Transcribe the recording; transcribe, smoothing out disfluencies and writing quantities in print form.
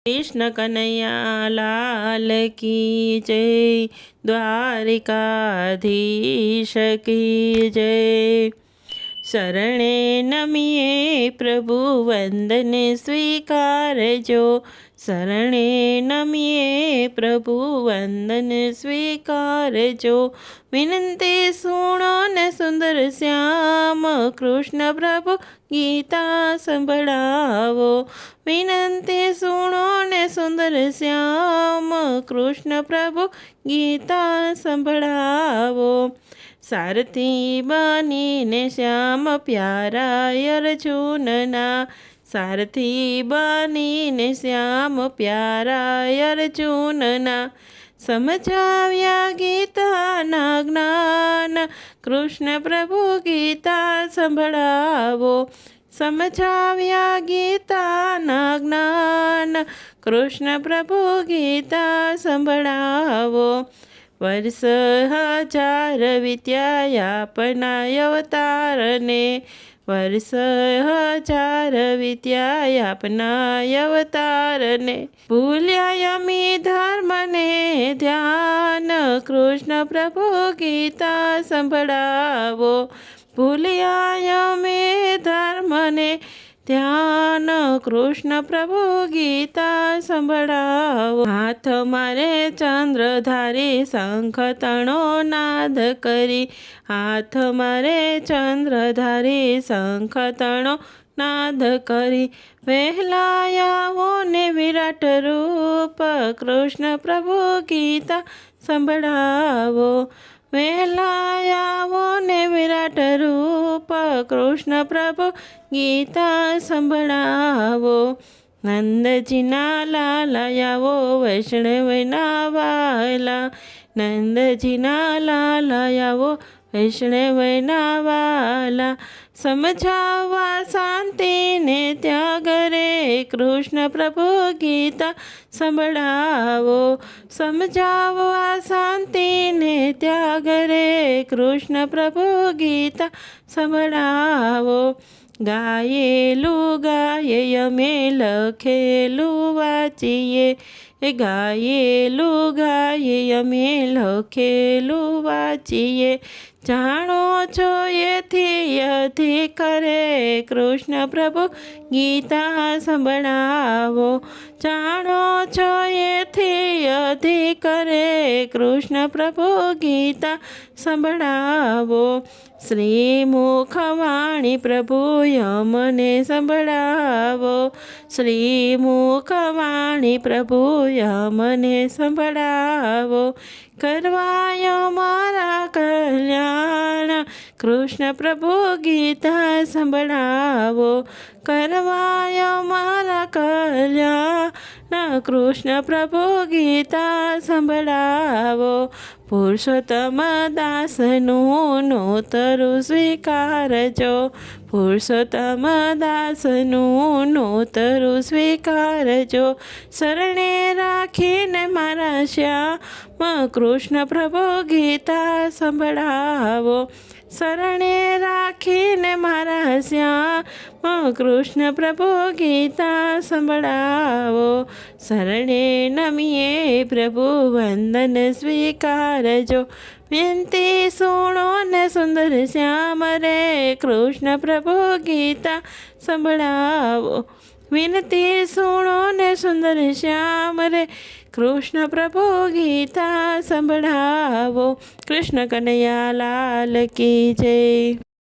कृष्ण कन्हैया लाल की जय, द्वारिकाधीश की जय। शरणे नमिए प्रभु वंदन स्वीकारजो, शरणे नमिए प्रभु वंदन स्वीकारजो। विनंती सुनो ने सुंदर श्याम, कृष्ण प्रभु गीता संभळावो। विनंती सुनो ने सुंदर श्याम, कृष्ण प्रभु गीता संभळावो। सारथी बनीने श्याम प्यारा अर्जुनना, सारथी बनीने श्याम प्यारा अर्जुनना। समझाव्या गीताना ज्ञान, कृष्ण प्रभु गीता संभळावो। समझाव्या गीताना ज्ञान, कृष्ण प्रभु गीता संभळावो। वर्ष हजार विद्यायापना अवतारने, वर्ष हजार विद्यायापना अवतारने। भूल्या मी धर्मने ध्यान, कृष्ण प्रभु गीता संभळावो। भूल्या मी धर्मने ध्यान, कृष्ण प्रभु गीता संभळावो। हाथ मारे चंद्रधारी शंख तणो नाद करी, हाथ मारे चंद्रधारी शंख तणो नाद करी। वहेलायावो ने विराट रूप, कृष्ण प्रभु गीता संभळावो। वहेलायावो ने विराट रूप, कृष्ण प्रभु गीता संभळावो। नंदजीना लालायावो वैष्णवना वाला, नंदजीना लालायावो वैष्णवना वाला। समझावा शांतीने त्याग रे, कृष्ण प्रभु गीता संभळावो। समझावा शांतीने त्याग रे, कृष्ण प्रभु गीता संभळावो। गायेलु गाये अमे लखेलु वाचिए, गायेलु गाये अमे लखेलु वाचिए। जाणो छो एथी अधिक रे, कृष्ण प्रभु गीता संभळावो। जाणो छो एथी अधिक रे, कृष्ण प्रभु गीता संभळावो। श्रीमुखवाणी प्रभु यमने संभळावो, श्रीमुखवाणी प्रभु यमने संभळावो। करवायो मारा कल्याण, कृष्ण प्रभु गीता संभळावो। करवायो मारा कल्याण, कृष्ण प्रभु गीता संभळावो। पुरुषोत्तम दासनु नोतरु स्वीकारजो, पुरुषोत्तम दासनु नोतरु स्वीकारजो। शरणे राखीने मारा श्याम, कृष्ण प्रभु गीता संभळावो। शरणे राखीने मारा श्याम, कृष्ण प्रभु गीता संभळावो। शरणे नमिए प्रभु वंदन स्वीकारजो। विनती सुनो ने सुंदर श्याम रे, कृष्ण प्रभु गीता संभळावो। विनती सुनो ने सुंदर श्याम रे, कृष्ण प्रभु गीता संभळावो। कृष्ण कन्हैया लाल की जय।